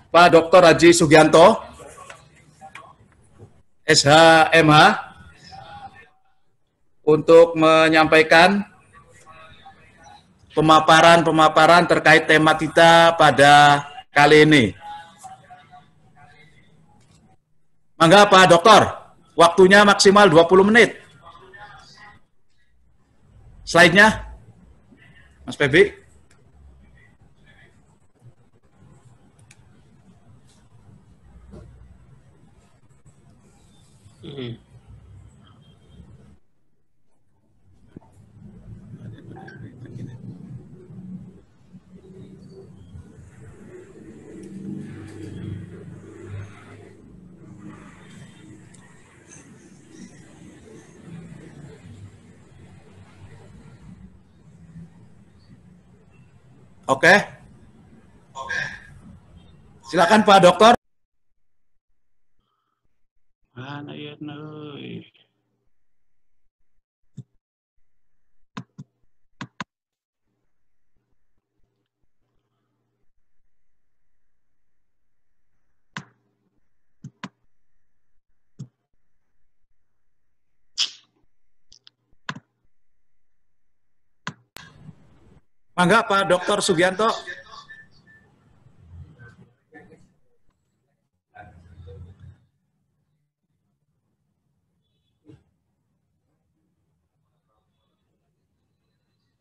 Pak Dr. Haji Sugianto, SHMH, untuk menyampaikan pemaparan terkait tema kita pada kali ini. Mangga Pak Dokter, waktunya maksimal 20 menit. Slide-nya, Mas Febi. Oke. Silakan Pak Dokter. Mana ya neuy. Mangga Pak Dr. Sugianto.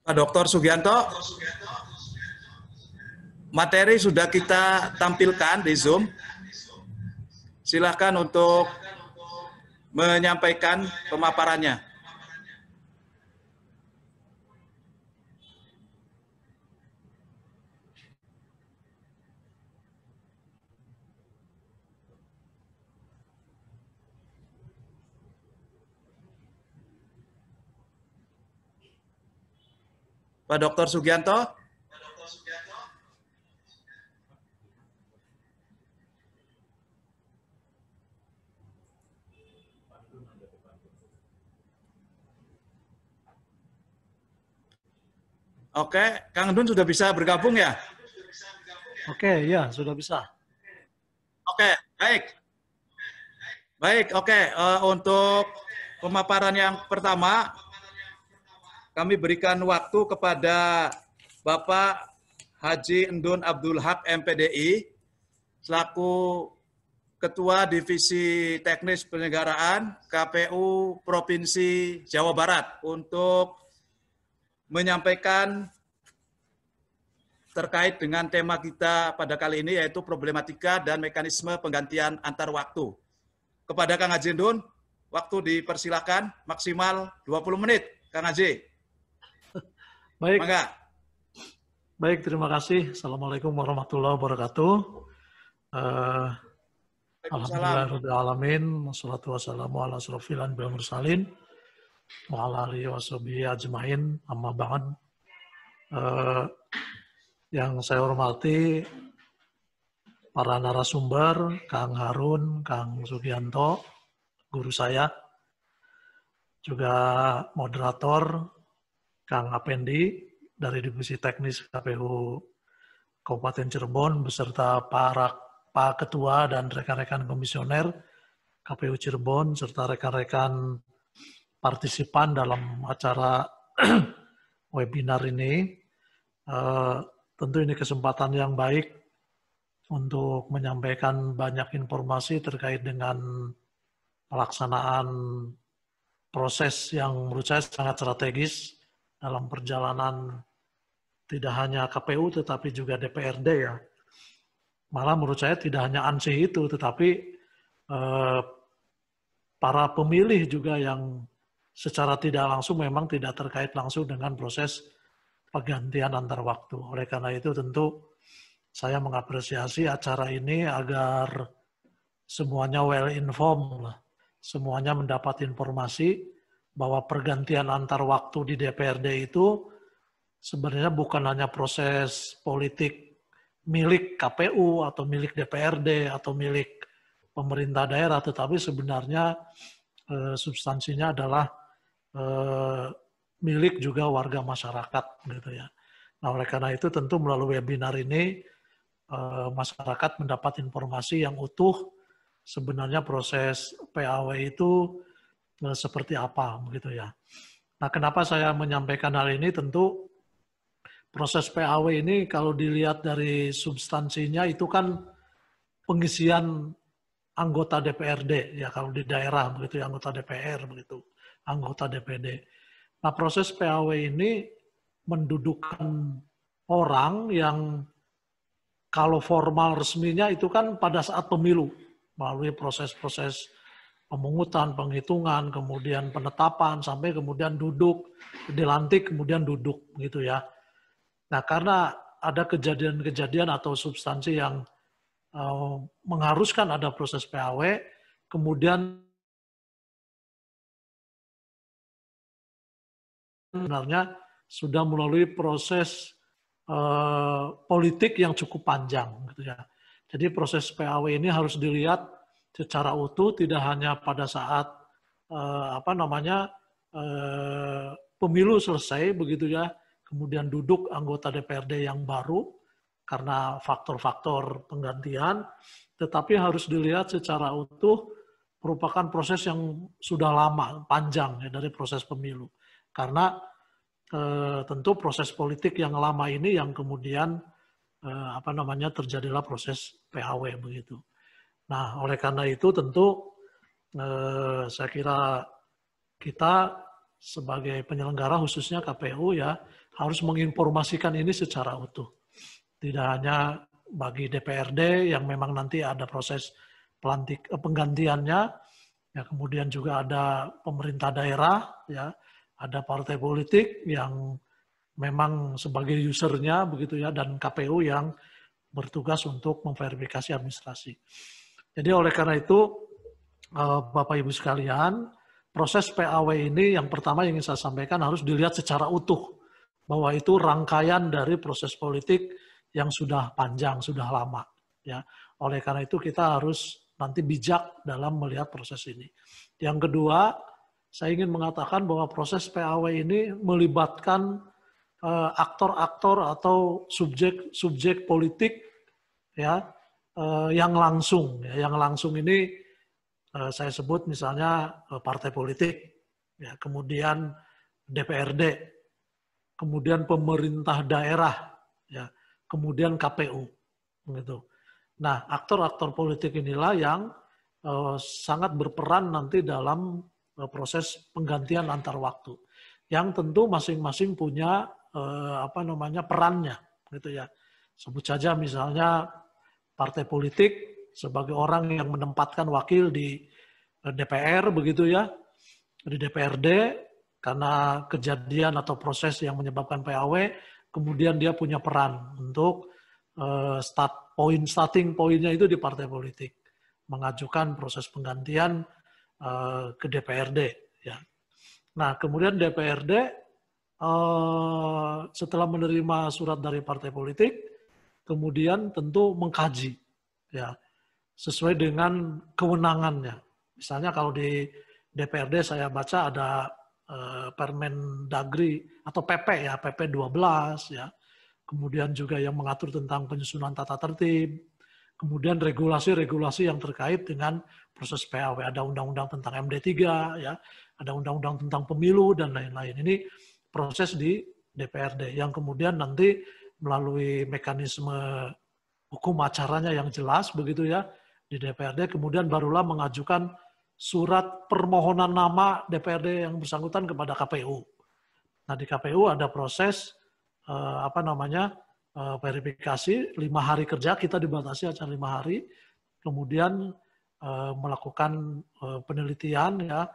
Pak Dr. Sugianto, materi sudah kita tampilkan di Zoom. Silakan untuk menyampaikan pemaparannya. Pak Dr. Sugianto. Oke, Kang Dun sudah bisa bergabung ya? Oke, ya sudah bisa. Oke, baik. Baik, oke. Untuk pemaparan yang pertama, kami berikan waktu kepada Bapak Haji Endun Abdul Haq MPDI, selaku Ketua Divisi Teknis Penyelenggaraan KPU Provinsi Jawa Barat, untuk menyampaikan terkait dengan tema kita pada kali ini, yaitu problematika dan mekanisme penggantian antar waktu. Kepada Kang Haji Endun, waktu dipersilakan maksimal 20 menit, Kang Haji. Baik. Mangga. Baik, terima kasih. Assalamualaikum warahmatullahi wabarakatuh. Alhamdulillahirrahmanirrahim. Wassalatu wassalamu ala asrofil anbiya'i wal mursalin wa ala alihi washabihi ajmain. Amma ba'd. Yang saya hormati para narasumber, Kang Harun, Kang Sugianto, guru saya, juga moderator Kang Apendi dari Divisi Teknis KPU Kabupaten Cirebon beserta Pak Ketua dan rekan-rekan komisioner KPU Cirebon serta rekan-rekan partisipan dalam acara webinar ini. Tentu ini kesempatan yang baik untuk menyampaikan banyak informasi terkait dengan pelaksanaan proses yang menurut saya sangat strategis dalam perjalanan tidak hanya KPU tetapi juga DPRD ya. Malah menurut saya tidak hanya ANSI itu, tetapi para pemilih juga yang secara tidak langsung memang tidak terkait langsung dengan proses pergantian antar waktu. Oleh karena itu tentu saya mengapresiasi acara ini agar semuanya well informed, semuanya mendapat informasi bahwa pergantian antar waktu di DPRD itu sebenarnya bukan hanya proses politik milik KPU atau milik DPRD atau milik pemerintah daerah, tetapi sebenarnya substansinya adalah milik juga warga masyarakat gitu ya. Nah, oleh karena itu tentu melalui webinar ini masyarakat mendapat informasi yang utuh sebenarnya proses PAW itu seperti apa begitu ya. Nah, kenapa saya menyampaikan hal ini? Tentu proses PAW ini kalau dilihat dari substansinya itu kan pengisian anggota DPRD ya, kalau di daerah begitu ya, anggota DPR begitu, anggota DPD. Nah, proses PAW ini mendudukkan orang yang kalau formal resminya itu kan pada saat pemilu melalui proses-proses pemungutan, penghitungan, kemudian penetapan, sampai kemudian duduk, dilantik, kemudian duduk, gitu ya. Nah, karena ada kejadian-kejadian atau substansi yang mengharuskan ada proses PAW, kemudian sebenarnya sudah melalui proses politik yang cukup panjang, gitu ya. Jadi proses PAW ini harus dilihat secara utuh, tidak hanya pada saat pemilu selesai begitu ya, kemudian duduk anggota DPRD yang baru karena faktor-faktor penggantian, tetapi harus dilihat secara utuh merupakan proses yang sudah lama, panjang ya, dari proses pemilu. Karena tentu proses politik yang lama ini yang kemudian terjadilah proses PAW begitu. Nah, oleh karena itu tentu saya kira kita sebagai penyelenggara khususnya KPU ya harus menginformasikan ini secara utuh. Tidak hanya bagi DPRD yang memang nanti ada proses penggantiannya, ya kemudian juga ada pemerintah daerah, ya ada partai politik yang memang sebagai usernya begitu ya, dan KPU yang bertugas untuk memverifikasi administrasi. Jadi oleh karena itu, Bapak Ibu sekalian, proses PAW ini yang pertama yang ingin saya sampaikan harus dilihat secara utuh, bahwa itu rangkaian dari proses politik yang sudah panjang, sudah lama. Ya, oleh karena itu kita harus nanti bijak dalam melihat proses ini. Yang kedua, saya ingin mengatakan bahwa proses PAW ini melibatkan aktor-aktor atau subjek politik ya, yang langsung. Ya, yang langsung ini saya sebut misalnya partai politik, ya, kemudian DPRD, kemudian pemerintah daerah, ya, kemudian KPU, gitu. Nah, aktor-aktor politik inilah yang sangat berperan nanti dalam proses penggantian antar waktu, yang tentu masing-masing punya perannya, gitu ya. Sebut saja misalnya partai politik sebagai orang yang menempatkan wakil di DPR begitu ya, di DPRD karena kejadian atau proses yang menyebabkan PAW, kemudian dia punya peran untuk starting poinnya itu di partai politik, mengajukan proses penggantian ke DPRD ya. Nah, kemudian DPRD setelah menerima surat dari partai politik, kemudian tentu mengkaji ya sesuai dengan kewenangannya. Misalnya kalau di DPRD saya baca ada Permendagri atau PP ya, PP 12 ya. Kemudian juga yang mengatur tentang penyusunan tata tertib. Kemudian regulasi-regulasi yang terkait dengan proses PAW. Ada undang-undang tentang MD3 ya, ada undang-undang tentang pemilu dan lain-lain. Ini proses di DPRD yang kemudian nanti melalui mekanisme hukum acaranya yang jelas begitu ya di DPRD, kemudian barulah mengajukan surat permohonan nama DPRD yang bersangkutan kepada KPU. Nah, di KPU ada proses verifikasi 5 hari kerja, kita dibatasi acara 5 hari, kemudian melakukan penelitian ya,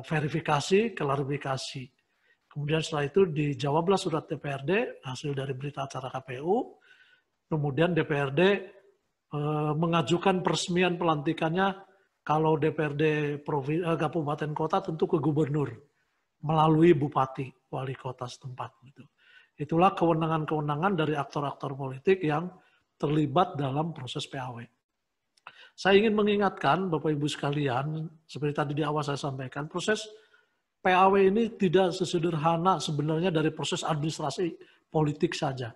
verifikasi, klarifikasi. Kemudian setelah itu dijawablah surat DPRD hasil dari berita acara KPU. Kemudian DPRD mengajukan peresmian pelantikannya. Kalau DPRD kabupaten kota tentu ke gubernur melalui bupati, wali kota setempat. Itulah kewenangan-kewenangan dari aktor-aktor politik yang terlibat dalam proses PAW. Saya ingin mengingatkan Bapak Ibu sekalian, seperti tadi di awal saya sampaikan, proses PAW ini tidak sesederhana sebenarnya dari proses administrasi politik saja.